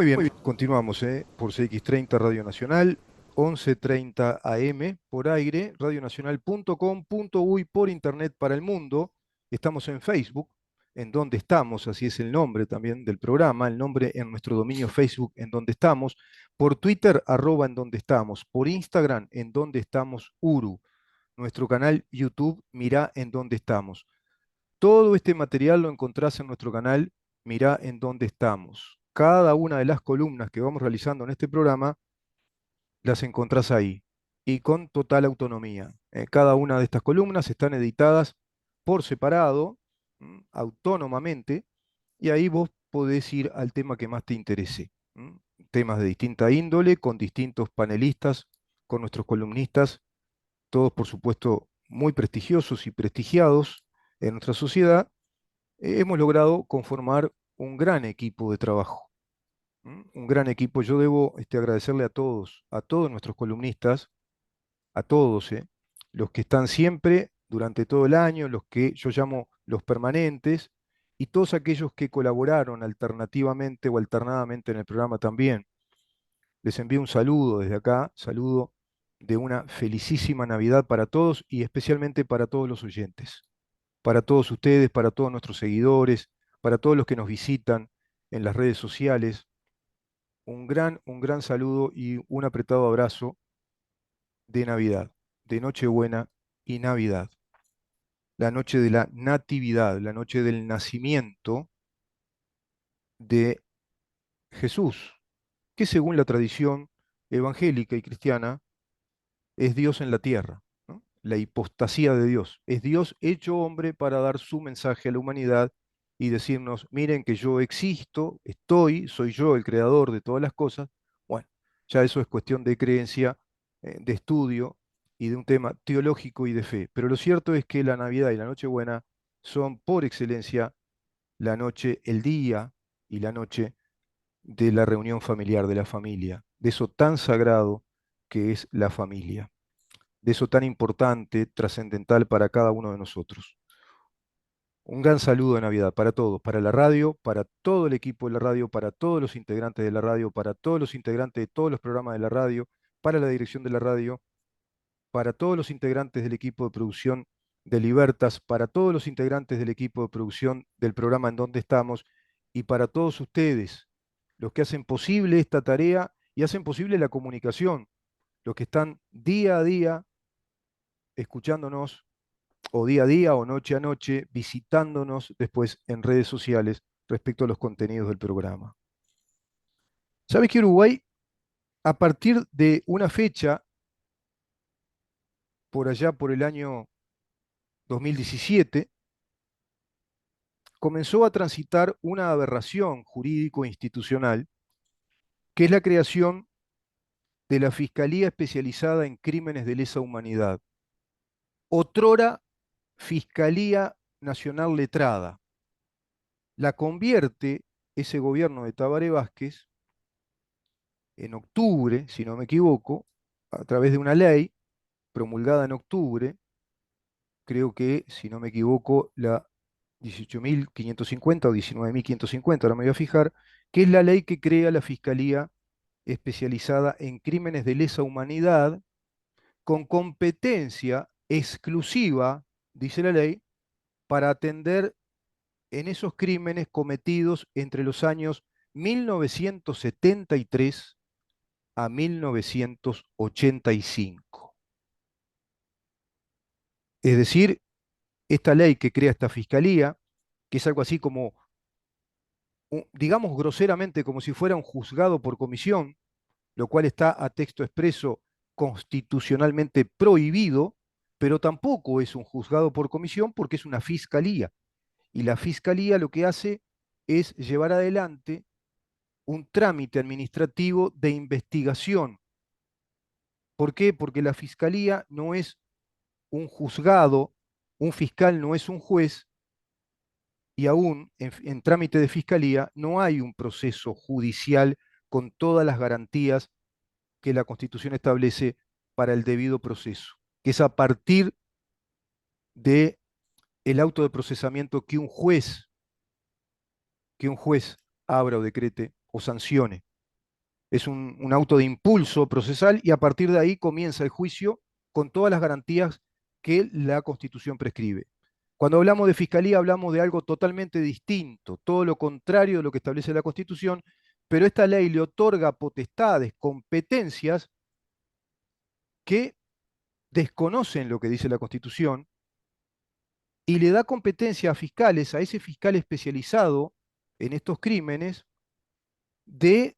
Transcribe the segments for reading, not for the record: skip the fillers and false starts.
Muy bien, continuamos por CX30 Radio Nacional, 11:30 AM por aire, radionacional.com.uy por internet para el mundo. Estamos en Facebook, en donde estamos, así es el nombre también del programa, el nombre en nuestro dominio Facebook, en donde estamos, por Twitter, @ en donde estamos, por Instagram, en donde estamos, Uru, nuestro canal YouTube, Mirá en donde estamos. Todo este material lo encontrás en nuestro canal Mirá en dónde estamos. Cada una de las columnas que vamos realizando en este programa las encontrás ahí y con total autonomía. Cada una de estas columnas están editadas por separado, autónomamente, y ahí vos podés ir al tema que más te interese. Temas de distinta índole, con distintos panelistas, con nuestros columnistas, todos por supuesto muy prestigiosos y prestigiados en nuestra sociedad. Hemos logrado conformar un gran equipo de trabajo. Un gran equipo. Yo debo agradecerle a todos nuestros columnistas, a todos, los que están siempre durante todo el año, los que yo llamo los permanentes, y todos aquellos que colaboraron alternativamente o alternadamente en el programa también. Les envío un saludo desde acá, saludo de una felicísima Navidad para todos y especialmente para todos los oyentes, para todos ustedes, para todos nuestros seguidores, para todos los que nos visitan en las redes sociales. Un gran saludo y un apretado abrazo de Navidad, de Nochebuena y Navidad. La noche de la Natividad, la noche del nacimiento de Jesús, que según la tradición evangélica y cristiana es Dios en la tierra, ¿no? La hipostasía de Dios. Es Dios hecho hombre para dar su mensaje a la humanidad y decirnos, miren que yo existo, estoy, soy yo el creador de todas las cosas. Bueno, ya eso es cuestión de creencia, de estudio y de un tema teológico y de fe. Pero lo cierto es que la Navidad y la Nochebuena son por excelencia la noche, el día y la noche de la reunión familiar, de la familia, de eso tan sagrado que es la familia, de eso tan importante, trascendental para cada uno de nosotros. Un gran saludo de Navidad para todos, para la radio, para todo el equipo de la radio, para todos los integrantes de la radio, para todos los integrantes de todos los programas de la radio, para la dirección de la radio, para todos los integrantes del equipo de producción de Libertas, para todos los integrantes del equipo de producción del programa En Donde Estamos y para todos ustedes, los que hacen posible esta tarea y hacen posible la comunicación, los que están día a día escuchándonos o día a día o noche a noche, visitándonos después en redes sociales respecto a los contenidos del programa. ¿Sabes que Uruguay, a partir de una fecha, por allá por el año 2017, comenzó a transitar una aberración jurídico-institucional, que es la creación de la Fiscalía Especializada en Crímenes de Lesa Humanidad, otrora Fiscalía Nacional Letrada? La convierte ese gobierno de Tabaré Vázquez en octubre, si no me equivoco, a través de una ley promulgada en octubre, creo que, si no me equivoco, la 18.550 o 19.550, ahora me voy a fijar, que es la ley que crea la Fiscalía Especializada en Crímenes de Lesa Humanidad, con competencia exclusiva, dice la ley, para atender en esos crímenes cometidos entre los años 1973 a 1985. Es decir, esta ley que crea esta fiscalía, que es algo así como, digamos groseramente, como si fuera un juzgado por comisión, lo cual está a texto expreso constitucionalmente prohibido, pero tampoco es un juzgado por comisión porque es una fiscalía. Y la fiscalía lo que hace es llevar adelante un trámite administrativo de investigación. ¿Por qué? Porque la fiscalía no es un juzgado, un fiscal no es un juez, y aún en trámite de fiscalía no hay un proceso judicial con todas las garantías que la Constitución establece para el debido proceso, que es a partir de el auto de procesamiento que un juez abra o decrete o sancione. Es un auto de impulso procesal y a partir de ahí comienza el juicio con todas las garantías que la Constitución prescribe. Cuando hablamos de fiscalía hablamos de algo totalmente distinto, todo lo contrario de lo que establece la Constitución, pero esta ley le otorga potestades, competencias que desconocen lo que dice la Constitución y le da competencia a fiscales, a ese fiscal especializado en estos crímenes, de,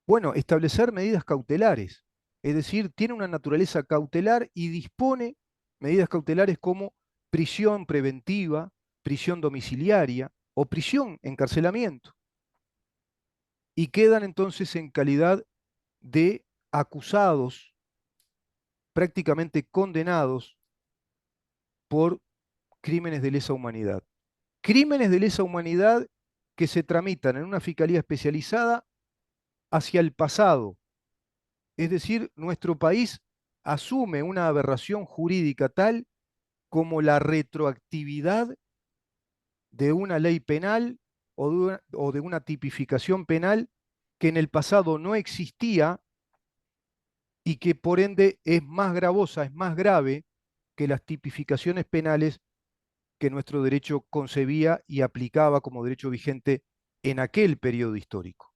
bueno, establecer medidas cautelares. Es decir, tiene una naturaleza cautelar y dispone medidas cautelares como prisión preventiva, prisión domiciliaria o prisión, encarcelamiento. Y quedan entonces en calidad de acusados, prácticamente condenados por crímenes de lesa humanidad. Crímenes de lesa humanidad que se tramitan en una fiscalía especializada hacia el pasado. Es decir, nuestro país asume una aberración jurídica tal como la retroactividad de una ley penal o de una tipificación penal que en el pasado no existía y que por ende es más gravosa, es más grave que las tipificaciones penales que nuestro derecho concebía y aplicaba como derecho vigente en aquel periodo histórico.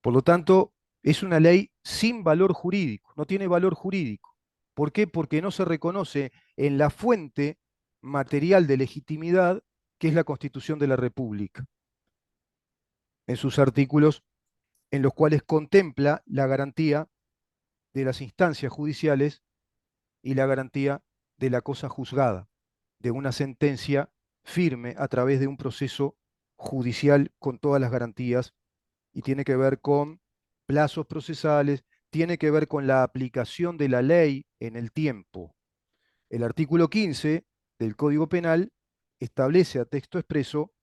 Por lo tanto, es una ley sin valor jurídico, no tiene valor jurídico. ¿Por qué? Porque no se reconoce en la fuente material de legitimidad, que es la Constitución de la República, en sus artículos en los cuales contempla la garantía de las instancias judiciales y la garantía de la cosa juzgada, de una sentencia firme a través de un proceso judicial con todas las garantías y tiene que ver con plazos procesales, tiene que ver con la aplicación de la ley en el tiempo. El artículo 15 del Código Penal establece a texto expreso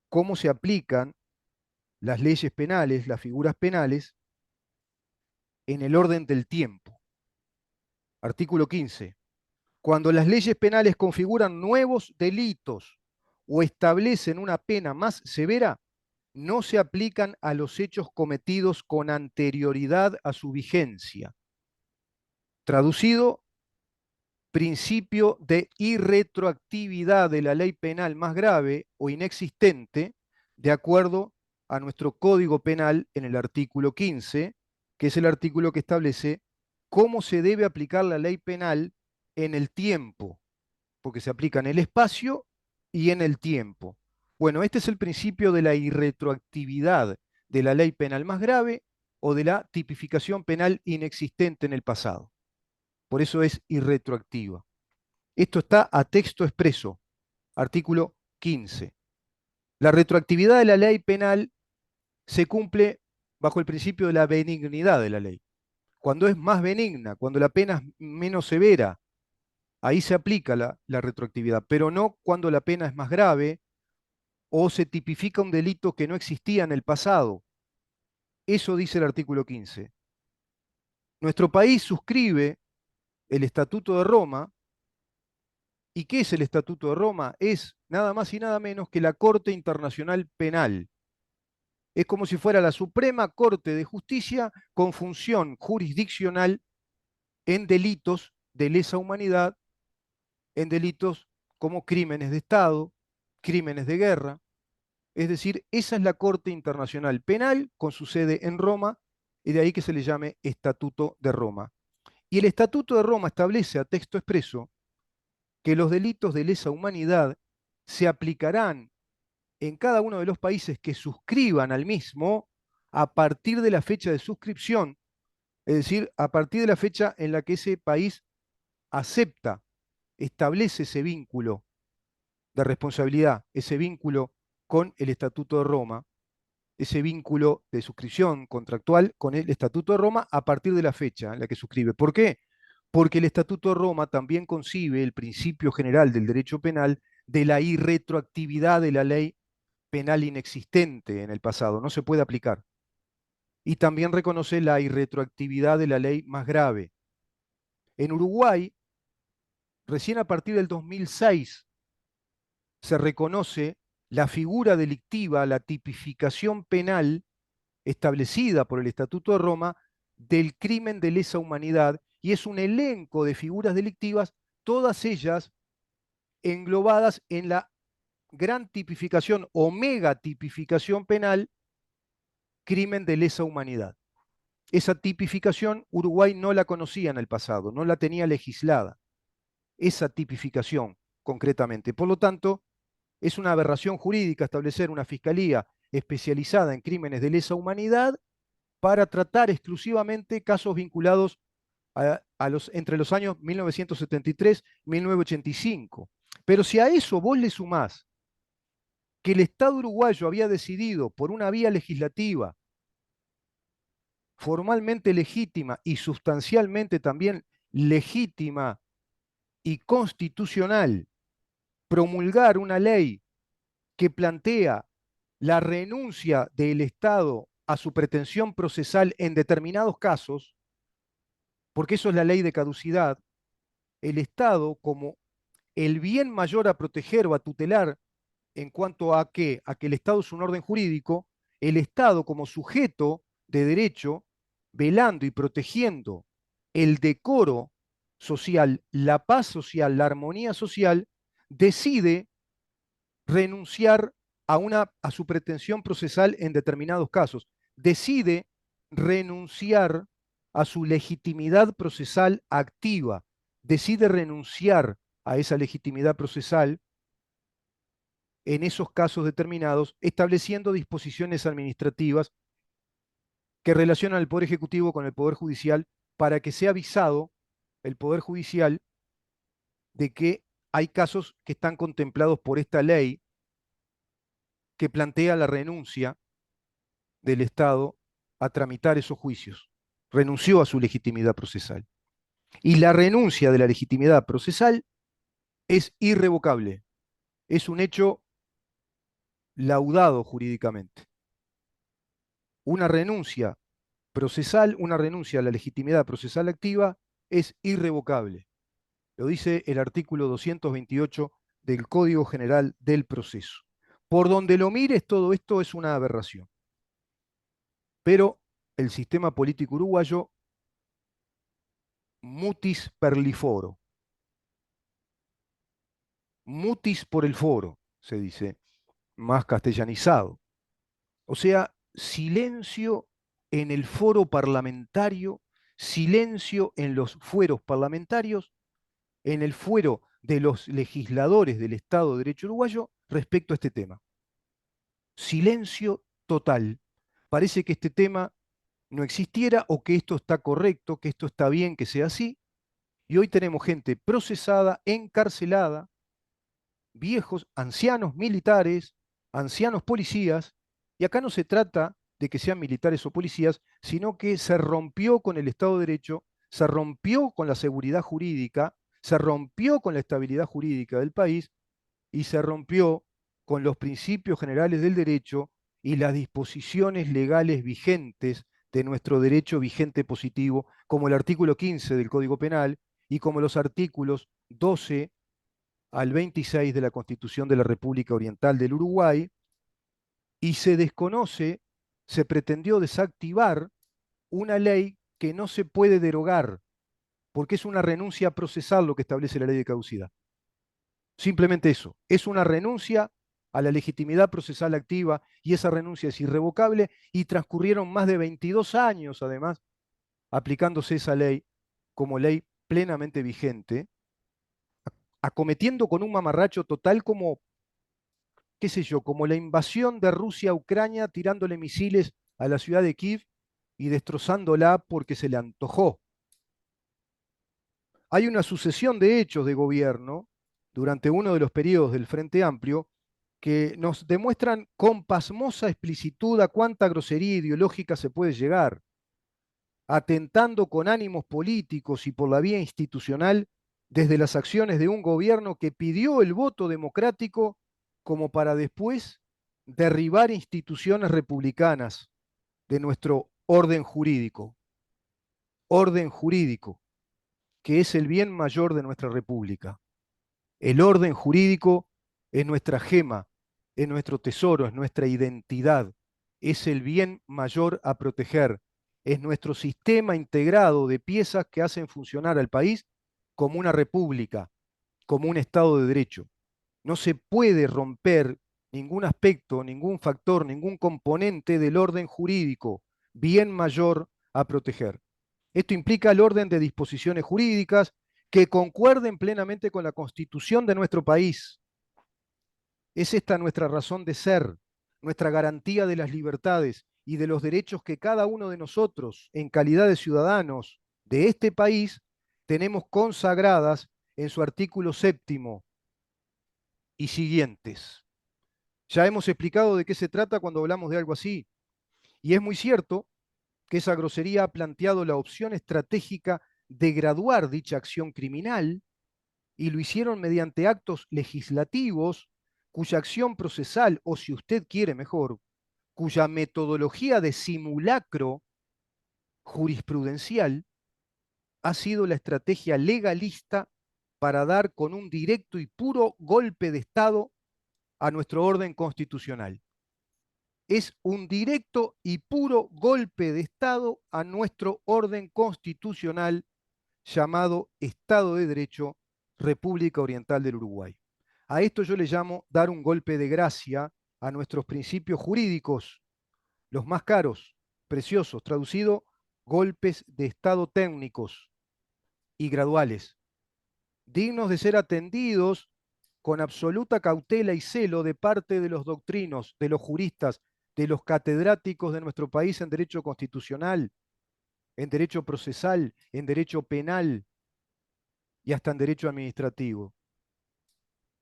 cómo se aplican las leyes penales, las figuras penales, en el orden del tiempo. Artículo 15. Cuando las leyes penales configuran nuevos delitos o establecen una pena más severa, no se aplican a los hechos cometidos con anterioridad a su vigencia. Traducido, principio de irretroactividad de la ley penal más grave o inexistente, de acuerdo a nuestro Código Penal en el artículo 15, que es el artículo que establece cómo se debe aplicar la ley penal en el tiempo, porque se aplica en el espacio y en el tiempo. Bueno, este es el principio de la irretroactividad de la ley penal más grave o de la tipificación penal inexistente en el pasado. Por eso es irretroactiva. Esto está a texto expreso, artículo 15. La retroactividad de la ley penal se cumple bajo el principio de la benignidad de la ley. Cuando es más benigna, cuando la pena es menos severa, ahí se aplica la retroactividad, pero no cuando la pena es más grave o se tipifica un delito que no existía en el pasado. Eso dice el artículo 15. Nuestro país suscribe el Estatuto de Roma. ¿Y qué es el Estatuto de Roma? Es nada más y nada menos que la Corte Internacional Penal. Es como si fuera la Suprema Corte de Justicia con función jurisdiccional en delitos de lesa humanidad, en delitos como crímenes de Estado, crímenes de guerra. Es decir, esa es la Corte Internacional Penal con su sede en Roma y de ahí que se le llame Estatuto de Roma. Y el Estatuto de Roma establece a texto expreso que los delitos de lesa humanidad se aplicarán en cada uno de los países que suscriban al mismo a partir de la fecha de suscripción, es decir, a partir de la fecha en la que ese país acepta, establece ese vínculo de responsabilidad, ese vínculo con el Estatuto de Roma, ese vínculo de suscripción contractual con el Estatuto de Roma a partir de la fecha en la que suscribe. ¿Por qué? Porque el Estatuto de Roma también concibe el principio general del derecho penal de la irretroactividad de la ley penal inexistente en el pasado, no se puede aplicar. Y también reconoce la irretroactividad de la ley más grave. En Uruguay, recién a partir del 2006, se reconoce la figura delictiva, la tipificación penal establecida por el Estatuto de Roma del crimen de lesa humanidad, y es un elenco de figuras delictivas, todas ellas englobadas en la gran tipificación o mega tipificación penal, crimen de lesa humanidad. Esa tipificación Uruguay no la conocía en el pasado, no la tenía legislada, esa tipificación concretamente. Por lo tanto, es una aberración jurídica establecer una fiscalía especializada en crímenes de lesa humanidad para tratar exclusivamente casos vinculados entre los años 1973 y 1985. Pero si a eso vos le sumás que el Estado uruguayo había decidido por una vía legislativa formalmente legítima y sustancialmente también legítima y constitucional promulgar una ley que plantea la renuncia del Estado a su pretensión procesal en determinados casos, porque eso es la ley de caducidad, el Estado como el bien mayor a proteger o a tutelar en cuanto a que el Estado es un orden jurídico, el Estado como sujeto de derecho, velando y protegiendo el decoro social, la paz social, la armonía social, decide renunciar a su pretensión procesal en determinados casos, decide renunciar a su legitimidad procesal activa, decide renunciar a esa legitimidad procesal en esos casos determinados, estableciendo disposiciones administrativas que relacionan el Poder Ejecutivo con el Poder Judicial para que sea avisado el Poder Judicial de que hay casos que están contemplados por esta ley que plantea la renuncia del Estado a tramitar esos juicios. Renunció a su legitimidad procesal. Y la renuncia de la legitimidad procesal es irrevocable. Es un hecho laudado jurídicamente. Una renuncia procesal, una renuncia a la legitimidad procesal activa es irrevocable. Lo dice el artículo 228 del Código General del Proceso. Por donde lo mires, todo esto es una aberración. Pero el sistema político uruguayo, mutis per li foro, mutis por el foro, se dice, más castellanizado. O sea, silencio en el foro parlamentario, silencio en los fueros parlamentarios, en el fuero de los legisladores del Estado de Derecho uruguayo respecto a este tema. Silencio total. Parece que este tema no existiera o que esto está correcto, que esto está bien, que sea así. Y hoy tenemos gente procesada, encarcelada, viejos, ancianos militares, ancianos policías, y acá no se trata de que sean militares o policías, sino que se rompió con el Estado de Derecho, se rompió con la seguridad jurídica, se rompió con la estabilidad jurídica del país y se rompió con los principios generales del derecho y las disposiciones legales vigentes de nuestro derecho vigente positivo, como el artículo 15 del Código Penal y como los artículos 12 al 26 de la Constitución de la República Oriental del Uruguay, y se desconoce, se pretendió desactivar una ley que no se puede derogar, porque es una renuncia procesal lo que establece la ley de caducidad. Simplemente eso, es una renuncia a la legitimidad procesal activa y esa renuncia es irrevocable y transcurrieron más de 22 años además aplicándose esa ley como ley plenamente vigente, acometiendo con un mamarracho total como, qué sé yo, como la invasión de Rusia a Ucrania tirándole misiles a la ciudad de Kiev y destrozándola porque se le antojó. Hay una sucesión de hechos de gobierno durante uno de los periodos del Frente Amplio que nos demuestran con pasmosa explicitud a cuánta grosería ideológica se puede llegar, atentando con ánimos políticos y por la vía institucional desde las acciones de un gobierno que pidió el voto democrático como para después derribar instituciones republicanas de nuestro orden jurídico, que es el bien mayor de nuestra república. El orden jurídico es nuestra gema, es nuestro tesoro, es nuestra identidad. es el bien mayor a proteger. Es nuestro sistema integrado de piezas que hacen funcionar al país como una república, como un Estado de Derecho. No se puede romper ningún aspecto, ningún factor, ningún componente del orden jurídico, bien mayor a proteger. Esto implica el orden de disposiciones jurídicas que concuerden plenamente con la Constitución de nuestro país. Es esta nuestra razón de ser, nuestra garantía de las libertades y de los derechos que cada uno de nosotros, en calidad de ciudadanos de este país, tenemos consagradas en su artículo séptimo y siguientes. Ya hemos explicado de qué se trata cuando hablamos de algo así, y es muy cierto que esa grosería ha planteado la opción estratégica de graduar dicha acción criminal, y lo hicieron mediante actos legislativos cuya acción procesal, o si usted quiere mejor, cuya metodología de simulacro jurisprudencial ha sido la estrategia legalista para dar con un directo y puro golpe de Estado a nuestro orden constitucional. Es un directo y puro golpe de Estado a nuestro orden constitucional llamado Estado de Derecho, República Oriental del Uruguay. A esto yo le llamo dar un golpe de gracia a nuestros principios jurídicos, los más caros, preciosos, traducido, golpes de Estado técnicos y graduales, dignos de ser atendidos con absoluta cautela y celo de parte de los doctrinos, de los juristas, de los catedráticos de nuestro país en derecho constitucional, en derecho procesal, en derecho penal y hasta en derecho administrativo.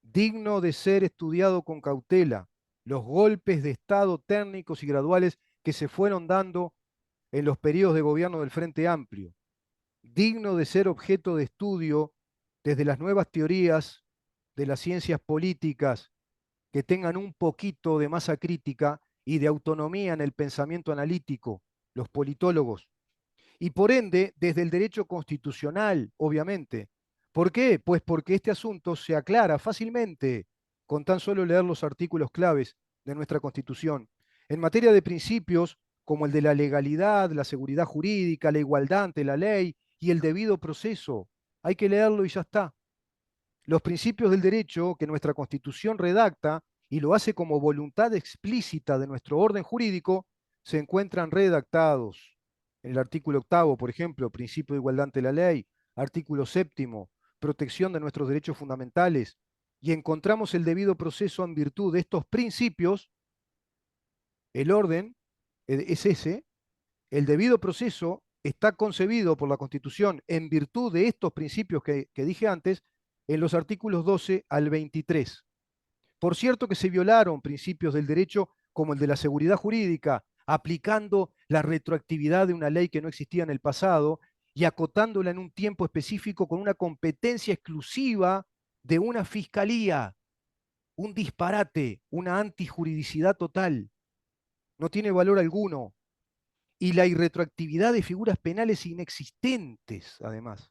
Digno de ser estudiado con cautela los golpes de Estado técnicos y graduales que se fueron dando en los periodos de gobierno del Frente Amplio. Digno de ser objeto de estudio desde las nuevas teorías de las ciencias políticas que tengan un poquito de masa crítica y de autonomía en el pensamiento analítico, los politólogos, y por ende desde el derecho constitucional, obviamente. ¿Por qué? Pues porque este asunto se aclara fácilmente con tan solo leer los artículos claves de nuestra Constitución. En materia de principios como el de la legalidad, la seguridad jurídica, la igualdad ante la ley y el debido proceso, hay que leerlo y ya está. Los principios del derecho que nuestra Constitución redacta y lo hace como voluntad explícita de nuestro orden jurídico, se encuentran redactados en el artículo octavo, por ejemplo, principio de igualdad ante la ley, artículo séptimo, protección de nuestros derechos fundamentales, y encontramos el debido proceso en virtud de estos principios, el orden es ese, el debido proceso está concebido por la Constitución en virtud de estos principios que dije antes, en los artículos 12 al 23. Por cierto que se violaron principios del derecho como el de la seguridad jurídica, aplicando la retroactividad de una ley que no existía en el pasado y acotándola en un tiempo específico con una competencia exclusiva de una fiscalía, un disparate, una antijuridicidad total. No tiene valor alguno. Y la irretroactividad de figuras penales inexistentes, además,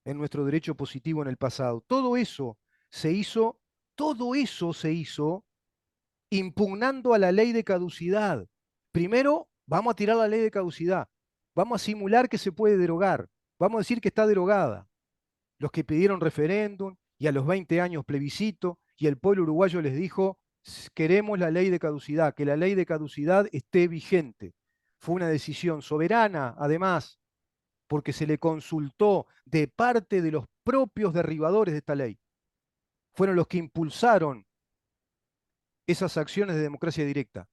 en nuestro derecho positivo en el pasado. Se hizo, todo eso se hizo impugnando a la ley de caducidad. Primero, vamos a tirar la ley de caducidad. Vamos a simular que se puede derogar. Vamos a decir que está derogada. Los que pidieron referéndum y a los 20 años plebiscito, y el pueblo uruguayo les dijo, queremos la ley de caducidad, que la ley de caducidad esté vigente. Fue una decisión soberana, además, porque se le consultó de parte de los propios derribadores de esta ley. Fueron los que impulsaron esas acciones de democracia directa.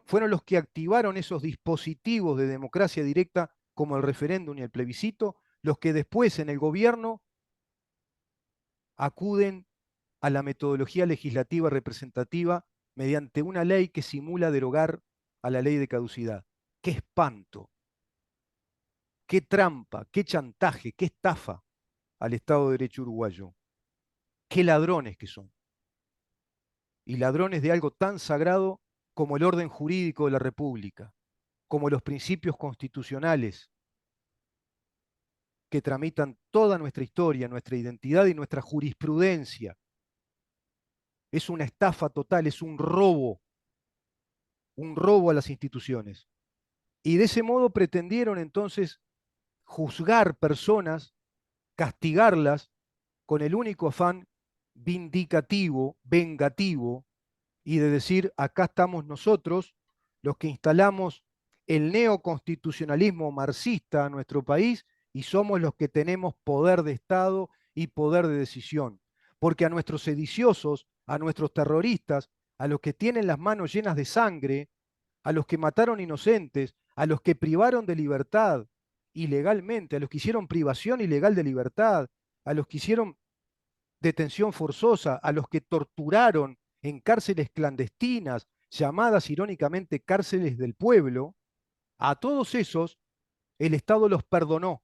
Fueron los que activaron esos dispositivos de democracia directa como el referéndum y el plebiscito, los que después en el gobierno acuden a la metodología legislativa representativa mediante una ley que simula derogar a la ley de caducidad. ¡Qué espanto! ¡Qué trampa! ¡Qué chantaje! ¡Qué estafa al Estado de Derecho uruguayo! ¡Qué ladrones que son! Y ladrones de algo tan sagrado como el orden jurídico de la República, como los principios constitucionales que tramitan toda nuestra historia, nuestra identidad y nuestra jurisprudencia. Es una estafa total, es un robo. un robo a las instituciones. Y de ese modo pretendieron entonces juzgar personas, castigarlas, con el único afán vindicativo, vengativo, y de decir, acá estamos nosotros, los que instalamos el neoconstitucionalismo marxista a nuestro país, y somos los que tenemos poder de Estado y poder de decisión. Porque a nuestros sediciosos, a nuestros terroristas, a los que tienen las manos llenas de sangre, a los que mataron inocentes, a los que privaron de libertad ilegalmente, a los que hicieron privación ilegal de libertad, a los que hicieron detención forzosa, a los que torturaron en cárceles clandestinas, llamadas irónicamente cárceles del pueblo, a todos esos el Estado los perdonó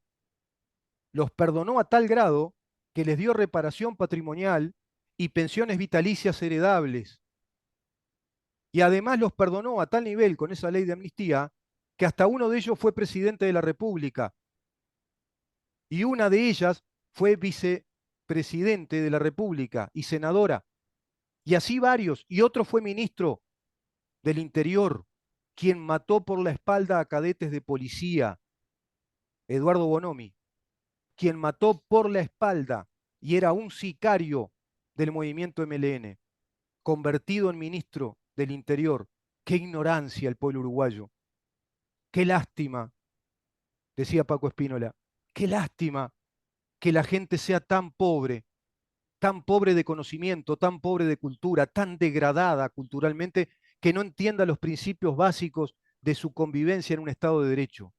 a tal grado que les dio reparación patrimonial y pensiones vitalicias heredables. Y además los perdonó a tal nivel con esa ley de amnistía que hasta uno de ellos fue presidente de la República y una de ellas fue vicepresidente de la República y senadora. Y así varios. Y otro fue ministro del Interior, quien mató por la espalda a cadetes de policía, Eduardo Bonomi, quien mató por la espalda y era un sicario del movimiento MLN, convertido en ministro del Interior. Qué ignorancia el pueblo uruguayo. Qué lástima, decía Paco Espínola, qué lástima que la gente sea tan pobre de conocimiento, tan pobre de cultura, tan degradada culturalmente, que no entienda los principios básicos de su convivencia en un Estado de Derecho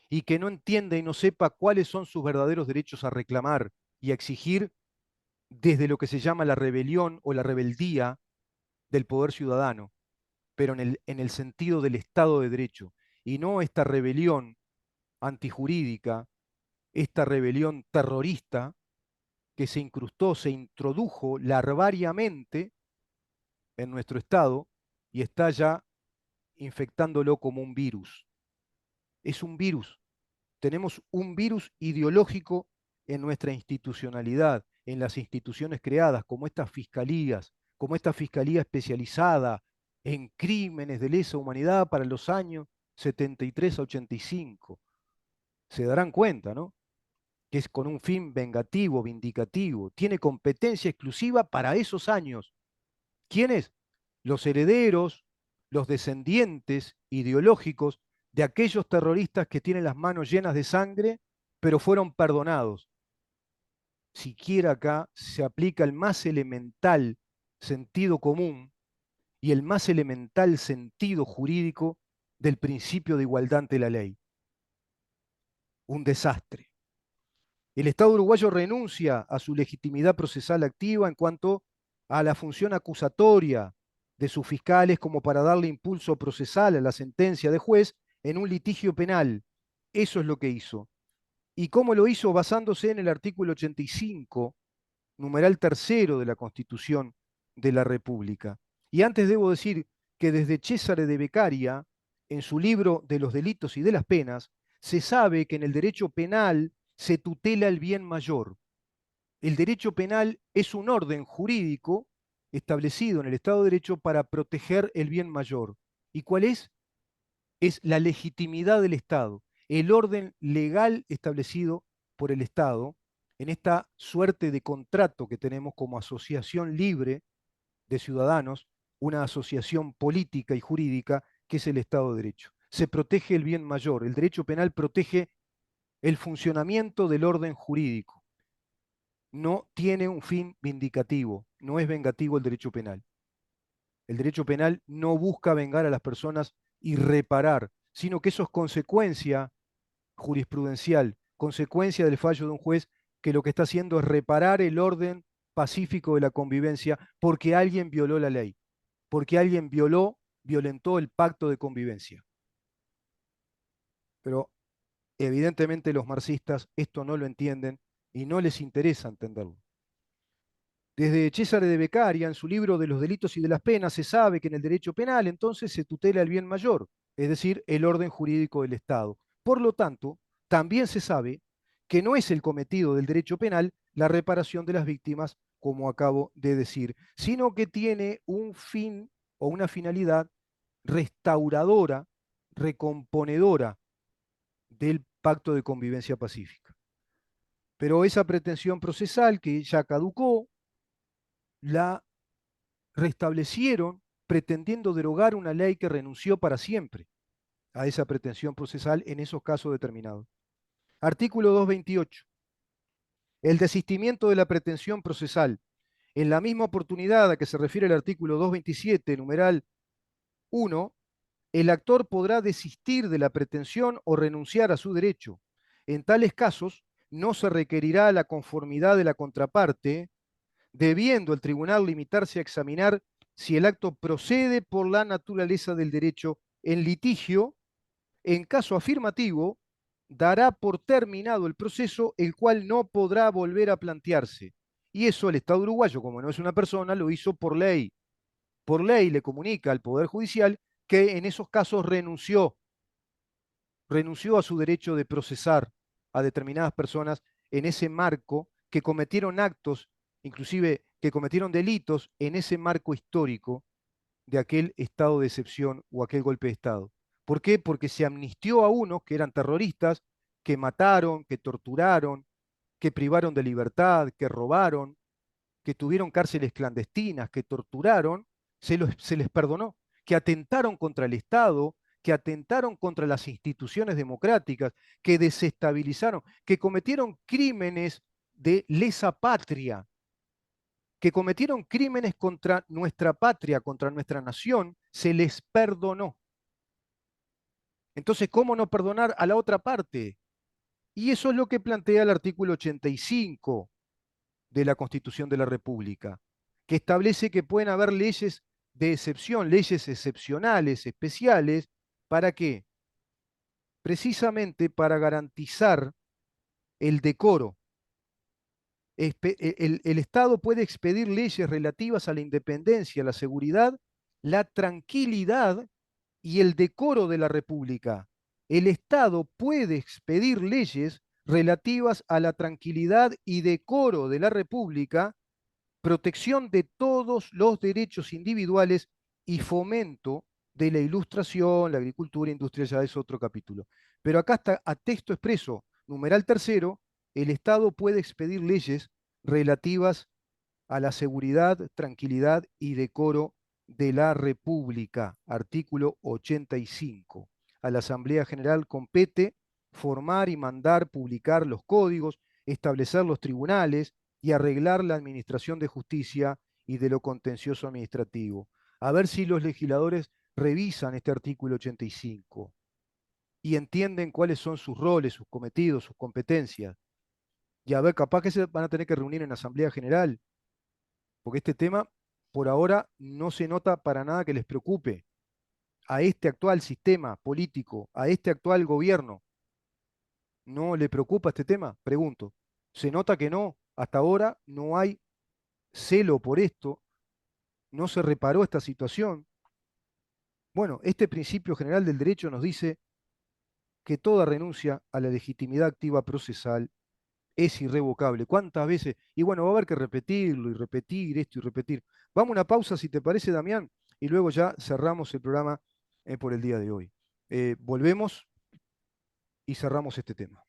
y que no entienda y no sepa cuáles son sus verdaderos derechos a reclamar y a exigir desde lo que se llama la rebelión o la rebeldía del poder ciudadano, pero en el sentido del Estado de Derecho, y no esta rebelión antijurídica, esta rebelión terrorista que se incrustó, se introdujo larvariamente en nuestro Estado y está ya infectándolo como un virus. Es un virus. Tenemos un virus ideológico en nuestra institucionalidad, en las instituciones creadas, como esta fiscalía especializada en crímenes de lesa humanidad para los años 73 a 85. Se darán cuenta, ¿no? Que es con un fin vengativo, vindicativo, tiene competencia exclusiva para esos años. ¿Quiénes? Los herederos, los descendientes ideológicos de aquellos terroristas que tienen las manos llenas de sangre, pero fueron perdonados. Siquiera acá se aplica el más elemental sentido común y el más elemental sentido jurídico del principio de igualdad ante la ley. Un desastre. El Estado uruguayo renuncia a su legitimidad procesal activa en cuanto a la función acusatoria de sus fiscales como para darle impulso procesal a la sentencia de juez en un litigio penal. Eso es lo que hizo. ¿Y cómo lo hizo? Basándose en el artículo 85, numeral tercero de la Constitución de la República. Y antes debo decir que desde Césare de Beccaria, en su libro de los delitos y de las penas, se sabe que en el derecho penal se tutela el bien mayor. El derecho penal es un orden jurídico establecido en el Estado de Derecho para proteger el bien mayor. ¿Y cuál es? Es la legitimidad del Estado, el orden legal establecido por el Estado en esta suerte de contrato que tenemos como asociación libre de ciudadanos, una asociación política y jurídica que es el Estado de Derecho. Se protege el bien mayor, el derecho penal protege el funcionamiento del orden jurídico. No tiene un fin vindicativo, no es vengativo el derecho penal. El derecho penal no busca vengar a las personas y reparar, sino que eso es consecuencia jurisprudencial, consecuencia del fallo de un juez que lo que está haciendo es reparar el orden pacífico de la convivencia porque alguien violó la ley, porque alguien violentó el pacto de convivencia. Pero evidentemente los marxistas esto no lo entienden y no les interesa entenderlo. Desde César de Beccaria, en su libro de los delitos y de las penas, se sabe que en el derecho penal entonces se tutela el bien mayor, es decir, el orden jurídico del Estado. Por lo tanto, también se sabe que no es el cometido del derecho penal la reparación de las víctimas, como acabo de decir, sino que tiene un fin o una finalidad restauradora, recomponedora del pacto de convivencia pacífica. Pero esa pretensión procesal que ya caducó, la restablecieron pretendiendo derogar una ley que renunció para siempre a esa pretensión procesal en esos casos determinados. Artículo 228. El desistimiento de la pretensión procesal en la misma oportunidad a que se refiere el artículo 227, numeral 1, el actor podrá desistir de la pretensión o renunciar a su derecho. En tales casos, no se requerirá la conformidad de la contraparte, debiendo el tribunal limitarse a examinar si el acto procede por la naturaleza del derecho en litigio. En caso afirmativo, dará por terminado el proceso, el cual no podrá volver a plantearse. Y eso el Estado uruguayo, como no es una persona, lo hizo por ley. Por ley le comunica al Poder Judicial que en esos casos renunció a su derecho de procesar a determinadas personas en ese marco que cometieron actos, inclusive que cometieron delitos en ese marco histórico de aquel estado de excepción o aquel golpe de Estado. ¿Por qué? Porque se amnistió a unos que eran terroristas, que mataron, que torturaron, que privaron de libertad, que robaron, que tuvieron cárceles clandestinas, que torturaron, se les perdonó, que atentaron contra el Estado, que atentaron contra las instituciones democráticas, que desestabilizaron, que cometieron crímenes de lesa patria, que cometieron crímenes contra nuestra patria, contra nuestra nación, se les perdonó. Entonces, ¿cómo no perdonar a la otra parte? Y eso es lo que plantea el artículo 85 de la Constitución de la República, que establece que pueden haber leyes de excepción, leyes excepcionales, especiales, ¿para qué? Precisamente para garantizar el decoro. El Estado puede expedir leyes relativas a la independencia, la seguridad, la tranquilidad y el decoro de la República. El Estado puede expedir leyes relativas a la tranquilidad y decoro de la República, protección de todos los derechos individuales y fomento de la ilustración, la agricultura, industria, ya es otro capítulo. Pero acá está a texto expreso, numeral tercero, el Estado puede expedir leyes relativas a la seguridad, tranquilidad y decoro de la República, artículo 85. A la Asamblea General compete formar y mandar publicar los códigos, establecer los tribunales y arreglar la administración de justicia y de lo contencioso administrativo. A ver si los legisladores revisan este artículo 85 y entienden cuáles son sus roles, sus cometidos, sus competencias. Y a ver, capaz que se van a tener que reunir en la Asamblea General, porque este tema por ahora no se nota para nada que les preocupe a este actual sistema político, a este actual gobierno. ¿No le preocupa este tema? Pregunto. Se nota que no. Hasta ahora no hay celo por esto, no se reparó esta situación. Bueno, este principio general del derecho nos dice que toda renuncia a la legitimidad activa procesal es irrevocable. ¿Cuántas veces? Y bueno, va a haber que repetirlo y repetir esto y repetir. Vamos a una pausa, si te parece, Damián, y luego ya cerramos el programa por el día de hoy. Volvemos y cerramos este tema.